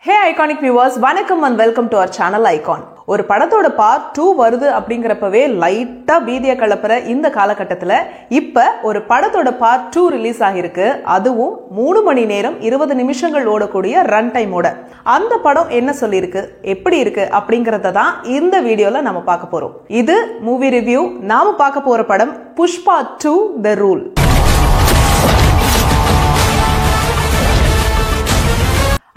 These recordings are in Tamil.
Hey iconic viewers, வணக்கம் and welcome to our channel Icon. ஒரு படத்தோட பார்ட் 2 வருது அப்படிங்கறப்பவே லைட்டா பீதிய கலப்பற இந்த காலகட்டத்துல இப்ப ஒரு படத்தோட பார்ட் 2 ரிலீஸ் ஆகிருக்கு. அதுவும் 3 மணி நேரம் 20 நிமிஷங்கள் ஓடக்கூடிய ரன் டைமோட. அந்த படம் என்ன சொல்லிருக்கு, எப்படி இருக்கு அப்படிங்கறத தான் இந்த வீடியோல நாம பார்க்க போறோம். இது மூவி ரிவ்யூ. நாம பார்க்க போற படம் புஷ்பா 2 The Rule.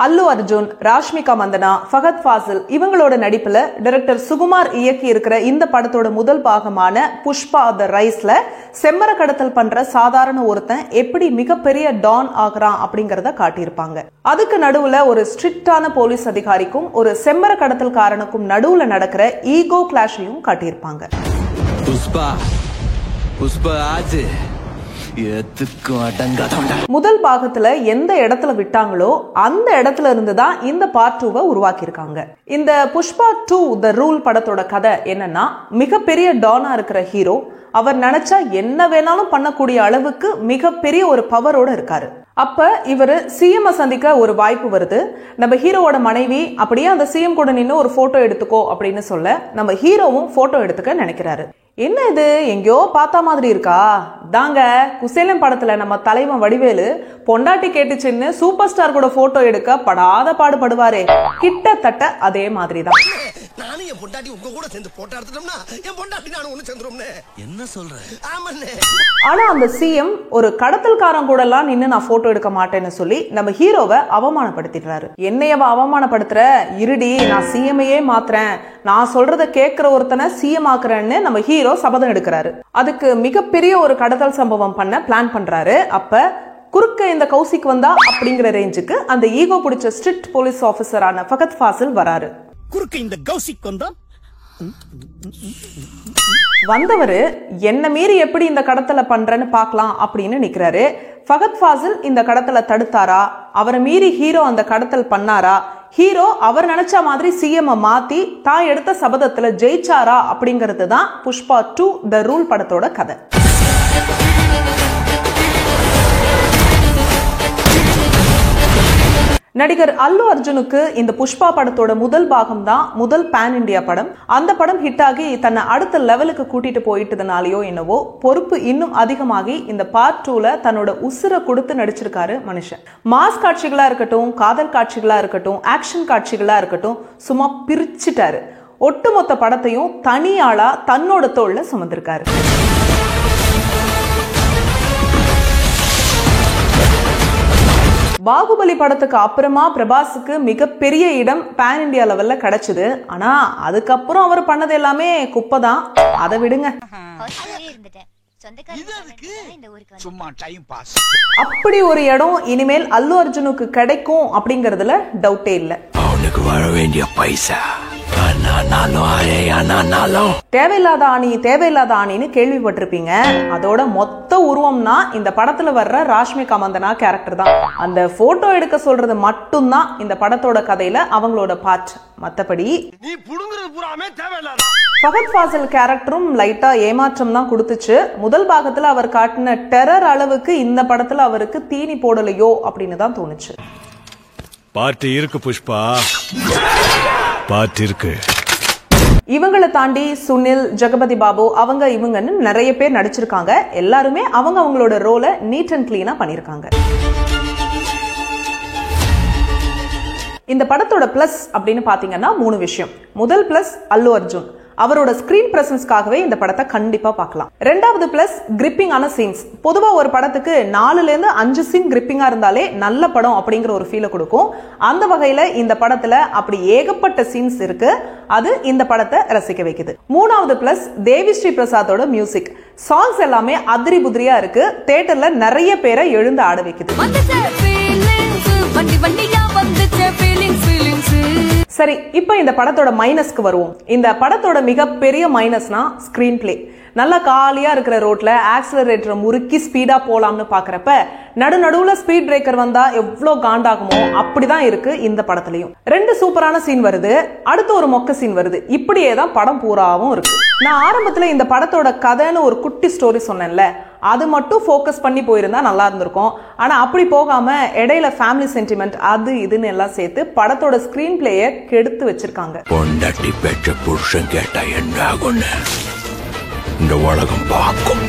அல்லு அர்ஜுன், ராஷ்மிகா மந்தனா, ஃபஹத் ஃபாசில் இவங்களோட நடிப்புல டைரக்டர் சுகுமார் இயக்கி இருக்கிற இந்த படத்தோட முதல் பாகமான புஷ்பா த ரைஸ்ல செம்மர கடத்தல் பண்ற சாதாரண ஒருத்தன் எப்படி மிகப்பெரிய டான் ஆகுறான் அப்படிங்கறத காட்டியிருப்பாங்க. அதுக்கு நடுவுல ஒரு ஸ்ட்ரிக்டான போலீஸ் அதிகாரிக்கும் ஒரு செம்மர கடத்தல்காரனுக்கும் நடுவுல நடக்கிற ஈகோ கிளாஷையும் காட்டியிருப்பாங்க. முதல் பாகத்துல எந்த இடத்துல விட்டாங்களோ அந்த இடத்துல இருந்துதான் இந்த பார்ட் 2 உருவாக்கி இருக்காங்க. இந்த புஷ்பா 2 த ரூல் படத்தோட கதை என்னன்னா, மிகப்பெரிய டானா இருக்கிற ஹீரோ அவர் நினைச்சா என்ன வேணாலும் பண்ணக்கூடிய அளவுக்கு மிகப்பெரிய ஒரு பவரோட இருக்காரு. அப்ப இவரு சிஎம் சந்திக்க ஒரு வாய்ப்பு வருது. நம்ம ஹீரோவோட மனைவி அப்படியே அந்த சிஎம் கூட நின்று ஒரு போட்டோ எடுத்துக்கோ அப்படின்னு சொல்ல நம்ம ஹீரோவும் போட்டோ எடுத்துக்க நினைக்கிறாரு. என்ன இது எங்கேயோ பார்த்தா மாதிரி இருக்கா? தாங்க குசேலம் படத்துல நம்ம தலைவன் வடிவேலு பொண்டாட்டி கேட்டுச்சுன்னு சூப்பர் ஸ்டார் கூட போட்டோ எடுக்க படாத பாடுபடுவாரே, கிட்டத்தட்ட அதே மாதிரிதான். ஆனா அந்த சிஎம் ஒரு கடத்தல்காரன் கூட எல்லாம் நின்னு நான் போட்டோ எடுக்க மாட்டேன்னு சொல்லி நம்ம ஹீரோவை அவமானப்படுத்திடுறாரு. என்னையவ அவமானப்படுத்துற, இருடி நான் சிஎம்ஐயே மாத்துறேன், நான் சொல்றத கேட்கிற ஒருத்தனை சிஎம் ஆக்குறேன்னு நம்ம ஹீரோ சபதம் எடுக்கிறாரு. அதுக்கு மிகப்பெரிய ஒரு கடத்தல் சம்பவம் பண்ண பிளான் பண்றாரு. அப்ப குறுக்க இந்த கௌசிக் வந்தா அப்படிங்கிற ரேஞ்சுக்கு அந்த ஈகோ பிடிச்ச ஸ்ட்ரிக்ட் போலீஸ் ஆபீசரான ஃபஹத் ஃபாசில் வராரு. குறுக்க இந்த கௌசிக் வந்தவரு என்ன மீறி எப்படி இந்த கடத்தலை பண்றேன்னு பார்க்கலாம் அப்படின்னு நிக்கிறாரு. ஃபஹத் ஃபாசில் இந்த கடத்தலை தடுத்தாரா, அவரை மீறி ஹீரோ அந்த கடத்தல் பண்ணாரா, ஹீரோ அவர் நினைச்ச மாதிரி சிஎம் மாத்தி தான் எடுத்த சபதத்துல ஜெயிச்சாரா அப்படிங்கிறது தான் புஷ்பா 2 த ரூல் படத்தோட கதை. நடிகர் அல்லு அர்ஜுனுக்கு இந்த புஷ்பா படத்தோட முதல் பாகம் தான் முதல் பேன் இண்டியா படம். அந்த படம் ஹிட் ஆகி தன்னை அடுத்த லெவலுக்கு கூட்டிட்டு போயிட்டதுனாலயோ என்னவோ பொறுப்பு இன்னும் அதிகமாகி இந்த பார்ட் 2ல தன்னோட உசுரை கொடுத்து நடிச்சிருக்காரு மனுஷன். மாஸ் காட்சிகளா இருக்கட்டும், காதல் காட்சிகளா இருக்கட்டும், ஆக்ஷன் காட்சிகளா இருக்கட்டும், சும்மா பிரிச்சுட்டாரு. ஒட்டுமொத்த படத்தையும் தனியாளா தன்னோட தோள்ல சுமந்திருக்காரு. பாகுபலி படத்துக்கு அப்புறமா பிரபாஸுக்கு மிகப்பெரிய இடம் பேன் இண்டியா லெவல்ல கிடைச்சது. ஆனா அதுக்கப்புறம் அவர் பண்ணது எல்லாமே குப்பை தான். அதை விடுங்க. அப்படி ஒரு இடம் இனிமேல் அல்லு அர்ஜுனுக்கு கிடைக்கும் அப்படிங்கறதுல டவுட்டே இல்ல. அவனுக்கு வர வேண்டிய பைசா தேவையில்லாத ஆணின்னு கேள்விப்பட்டிருப்பீங்க. அதோட மொத்த உருவம்னா இந்த படத்துல வர்ற ராஷ்மிகா மந்தனா கேரக்டர் தான். அந்த போட்டோ எடுக்க சொல்றது மட்டும்தான் இந்த படத்தோட கதையில அவங்களோட பார்ட். மத்தபடி ஃபஹத் ஃபாசில் கேரக்டரும் லைட்டா ஏமாற்றம் தான் கொடுத்துச்சு. முதல் பாகத்துல அவர் காட்டின டெரர் அளவுக்கு இந்த படத்துல அவருக்கு தீனி போடலையோ அப்படின்னு தான் தோணுச்சு. பார்ட்டி இருக்கு புஷ்பா, பார்ட்டி இருக்கு. இவங்களை தாண்டி சுனில், ஜெகபதி பாபு அவங்க இவங்கன்னு நிறைய பேர் நடிச்சிருக்காங்க. எல்லாருமே அவங்களோட ரோலை நீட் அண்ட் கிளீனா பண்ணிருக்காங்க. இந்த படத்தோட பிளஸ் அப்படின்னு பாத்தீங்கன்னா 3 விஷயம். முதல் பிளஸ் அல்லு அர்ஜுன், அவரோட ஸ்கிரீன் பிரசன்ஸ்க்காகவே இந்த படத்தை கண்டிப்பா பார்க்கலாம். ரெண்டாவது பிளஸ் கிரிப்பிங் ஆன சீன்ஸ். பொதுவா ஒரு படத்துக்கு 4ல இருந்து 5 சீன் கிரிப்பிங்கா இருந்தாலே நல்ல படம் அப்படிங்கிற ஒரு ஃபீலை கொடுக்கும். அந்த வகையில இந்த படத்துல அப்படி ஏகப்பட்ட சீன்ஸ் இருக்கு. அது இந்த படத்தை ரசிக்க வைக்குது. மூணாவது plus Devi Sri பிரசாதோட music. Songs எல்லாமே அதிரி புதிரியா இருக்கு. தியேட்டர்ல நிறைய பேரை எழுந்து ஆட வைக்குது. சரி, இப்ப இந்த படத்தோட மைனஸ்க்கு வருவோம். இந்த படத்தோட மிகப்பெரிய மைனஸ்னா ஸ்கிரீன் பிளே. நல்லா காலியா இருக்கிற ரோட்ல ஆக்சிலரேட்டரை முறுக்கி ஸ்பீடா போலாம்னு பாக்குறப்ப நடுவுல ஸ்பீட் பிரேக்கர் வந்தா எவ்வளவு காண்டாகுமோ அப்படிதான் இருக்கு இந்த படத்துலயும். 2 சூப்பரான சீன் வருது, அடுத்து ஒரு மொக்க சீன் வருது. இப்படியே தான் படம் பூராவும் இருக்கு. நான் ஆரம்பத்துல இந்த படத்தோட கதைன்னு ஒரு குட்டி ஸ்டோரி சொன்னேன்ல, அது மட்டும் ஃபோக்கஸ் பண்ணி போயிருந்தா நல்லா இருந்திருக்கும். ஆனா அப்படி போகாம இடையில ஃபேமிலி சென்டிமெண்ட் அது இதுன்னு எல்லாம் சேர்த்து படத்தோட ஸ்கிரீன் பிளேயை கெடுத்து வச்சிருக்காங்க. பொண்டாட்டி பெற்ற புருஷன் கேட்டா என்ன ஆகும்னு இந்த உலகம் பார்க்கும்.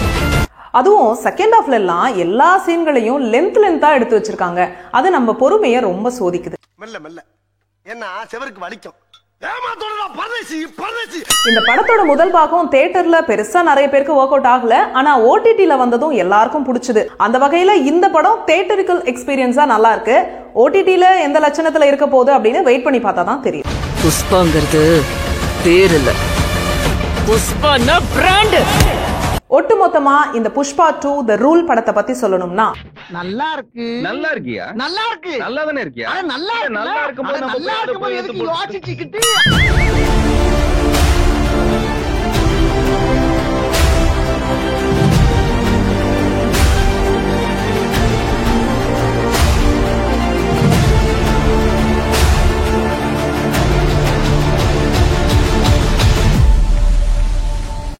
அதுவும் செகண்ட் ஹாஃப்ல எல்லாம் எல்லா சீன்களையும் லென்த்தா எடுத்து வச்சிருக்காங்க. அது நம்ம பொறுமையை ரொம்ப சோதிக்குது. இந்த படத்தோட முதல் பாகம் தியேட்டர்ல பெருசா நிறைய பேருக்கு ஒர்க் அவுட் ஆகல. ஆனா ஓடிடில வந்ததும் எல்லாருக்கும் பிடிச்சது. அந்த வகையில இந்த படம் தியேட்டரிக்கல் எக்ஸ்பீரியன்ஸா நல்லா இருக்கு. ஓடிடில எந்த லட்சணத்துல இருக்க போகுது அப்படின்னு வெயிட் பண்ணி பார்த்தா தான் தெரியும். புஷ்பாங்கிறது பேர் இல்ல, புஷ்பானா பிராண்ட். ஒட்டுமொத்தமா இந்த புஷ்பா 2 தி ரூல் படத்தை பத்தி சொல்லணும்னா, நல்லா இருக்கு. நல்லா இருக்கியா? நல்லா இருக்கு. நல்லா தானே இருக்கியா? நல்லா இருக்கு. நல்லா இருக்கும்போது நம்ம நல்லா இருக்கும்போது எதுக்கு யோசிச்சுக்கிட்டு